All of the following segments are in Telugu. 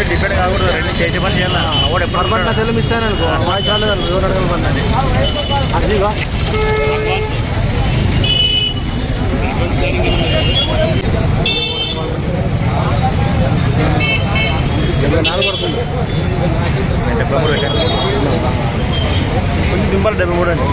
డిపెండ్ కాకూడదు, రెండు చేతి పని చేయాలి. వాడు ఎప్పుడు సెలవు ఇస్తాను అనుకో, వాయిస్ రాలేదు, ఎవరు అడగలమన్నది అదిగా పడుతుంది. కొంచెం దింపాలి 73 అండి.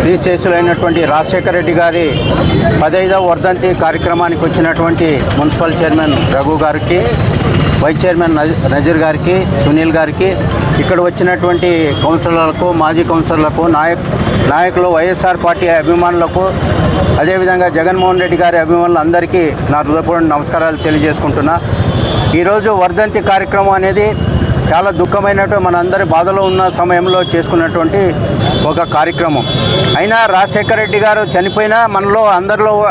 శ్రీశేషులైనటువంటి రాజశేఖర రెడ్డి గారి 15వ వర్ధంతి కార్యక్రమానికి వచ్చినటువంటి మున్సిపల్ చైర్మన్ రఘు గారికి, వైస్ చైర్మన్ నజీర్ గారికి, సునీల్ గారికి, ఇక్కడ వచ్చినటువంటి కౌన్సిలర్లకు, మాజీ కౌన్సిలర్లకు, నాయకులు, వైఎస్ఆర్ పార్టీ అభిమానులకు, అదేవిధంగా జగన్మోహన్ రెడ్డి గారి అభిమానులందరికీ నా హృదయపూర్వక నమస్కారాలు తెలియజేసుకుంటున్నా. ఈరోజు వర్ధంతి కార్యక్రమం అనేది చాలా దుఃఖమైనటువంటి, మనందరి బాధలో ఉన్న సమయంలో చేసుకున్నటువంటి ఒక కార్యక్రమం. అయినా రాజశేఖర రెడ్డి గారు చనిపోయినా మనలో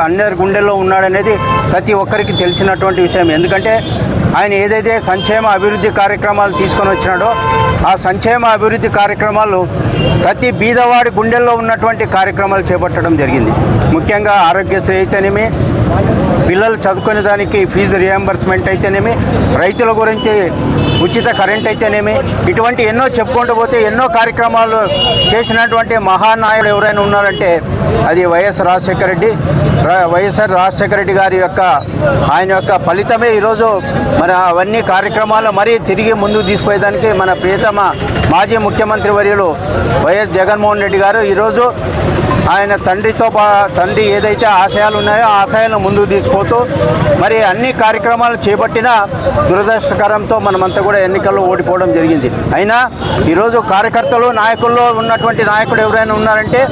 అందరి గుండెల్లో ఉన్నాడనేది ప్రతి ఒక్కరికి తెలిసినటువంటి విషయం. ఎందుకంటే ఆయన ఏదైతే సంక్షేమ అభివృద్ధి కార్యక్రమాలు తీసుకొని వచ్చినాడో ఆ సంక్షేమ అభివృద్ధి కార్యక్రమాలు ప్రతి బీదవాడి గుండెల్లో ఉన్నటువంటి కార్యక్రమాలు చేపట్టడం జరిగింది. ముఖ్యంగా ఆరోగ్యశ్రీ అయితేనేమి, పిల్లలు చదువుకునే దానికి ఫీజు రియంబర్స్మెంట్ అయితేనేమి, రైతుల గురించి ఉచిత కరెంట్ అయితేనేమి, ఇటువంటి ఎన్నో చెప్పుకుంటూ పోతే ఎన్నో కార్యక్రమాలు చేసినటువంటి మహానాయుడు ఎవరైనా ఉన్నారంటే అది వైఎస్ రాజశేఖర రెడ్డి గారి ఆయన యొక్క ఫలితమే ఈరోజు మరి అవన్నీ కార్యక్రమాలు మరీ తిరిగి ముందుకు తీసుకుపోయేదానికి మన ప్రియతమ మాజీ ముఖ్యమంత్రి వర్యులు వైఎస్ జగన్మోహన్ రెడ్డి గారు ఈరోజు ఆయన తండ్రి ఏదైతే ఆశయాలు ఉన్నాయో ఆ ఆశయాలను ముందుకు తీసుకుపోతూ మరి అన్ని కార్యక్రమాలు చేపట్టిన దురదృష్టకరంతో మనమంతా కూడా ఎన్నికల్లో ఓడిపోవడం జరిగింది. అయినా ఈరోజు కార్యకర్తలు, నాయకుల్లో ఉన్నటువంటి నాయకుడు ఎవరైనా ఉన్నారంటే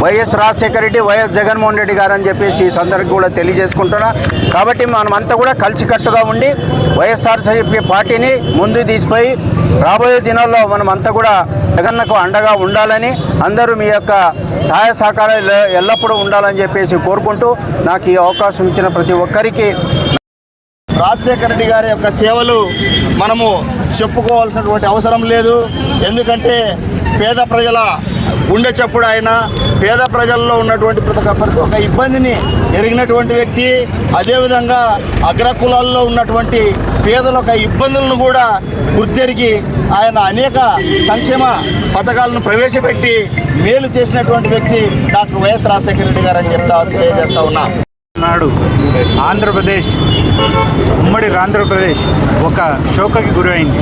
వైఎస్ రాజశేఖర రెడ్డి, వైఎస్ జగన్మోహన్ రెడ్డి గారు అని చెప్పేసి ఈ సందర్భంగా కూడా తెలియజేసుకుంటున్నా. కాబట్టి మనమంతా కూడా కలిసికట్టుగా ఉండి వైఎస్ఆర్సీపీ పార్టీని ముందుకు తీసిపోయి రాబోయే దినాల్లో మనమంతా కూడా జగన్కు అండగా ఉండాలని, అందరూ మీ యొక్క సహాయ సహకారాలు ఎల్లప్పుడూ ఉండాలని చెప్పేసి కోరుకుంటూ నాకు ఈ అవకాశం ఇచ్చిన ప్రతి ఒక్కరికి రాజశేఖర రెడ్డి గారి యొక్క సేవలు మనము చెప్పుకోవాల్సినటువంటి అవసరం లేదు. ఎందుకంటే పేద ప్రజల గుండె చప్పుడు ఆయన, పేద ప్రజల్లో ఉన్నటువంటి ప్రతి ఒక్క ఇబ్బందిని ఎరిగినటువంటి వ్యక్తి. అదేవిధంగా అగ్రకులాల్లో ఉన్నటువంటి పేదల యొక్క ఇబ్బందులను కూడా గుర్తెరిగి ఆయన అనేక సంక్షేమ పథకాలను ప్రవేశపెట్టి మేలు చేసినటువంటి వ్యక్తి డాక్టర్ వైఎస్ రాజశేఖర రెడ్డి గారు అని తెలియజేస్తా ఉన్నా. నాడు ఉమ్మడి ఆంధ్రప్రదేశ్ ఒక శోకకి గురైంది.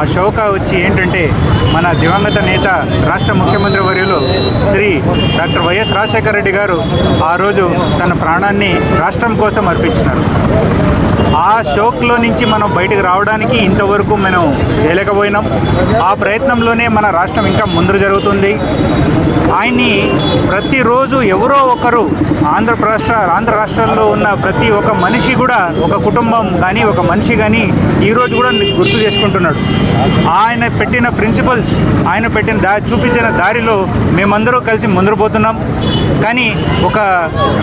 ఆ శోక వచ్చి ఏంటంటే మన దివంగత నేత, రాష్ట్ర ముఖ్యమంత్రి వర్యులు శ్రీ డాక్టర్ వైఎస్ రాజశేఖర రెడ్డి గారు ఆ రోజు తన ప్రాణాన్ని రాష్ట్రం కోసం అర్పించినారు. ఆ షోక్లో నుంచి మనం బయటకు రావడానికి ఇంతవరకు మనం చేయలేకపోయినాం. ఆ ప్రయత్నంలోనే మన రాష్ట్రం ఇంకా ముందు జరుగుతుంది. ఆయన్ని ప్రతిరోజు ఎవరో ఒకరు ఆంధ్ర రాష్ట్రాల్లో ఉన్న ప్రతి ఒక్క మనిషి కూడా, ఒక కుటుంబం కానీ ఒక మనిషి కానీ ఈరోజు కూడా గుర్తు చేసుకుంటున్నాడు. ఆయన పెట్టిన ప్రిన్సిపల్స్, ఆయన పెట్టిన చూపించిన దారిలో మేమందరూ కలిసి ముందుకు పోతున్నాం. కానీ ఒక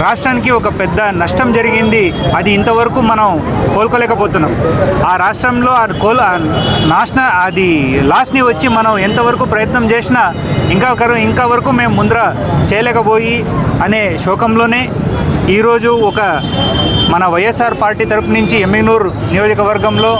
రాష్ట్రానికి ఒక పెద్ద నష్టం జరిగింది, అది ఇంతవరకు మనం కోలుకోలేకపోతున్నాం. ఆ రాష్ట్రంలో అది లాస్ట్ని వచ్చి మనం ఎంతవరకు ప్రయత్నం చేసినా ఇంకా వరకు మేము ముందర చేయలేకపోయి అనే శోకంలోనే ఈరోజు మన వైఎస్ఆర్ పార్టీ తరపు నుంచి ఎమ్మిగనూరు నియోజకవర్గంలో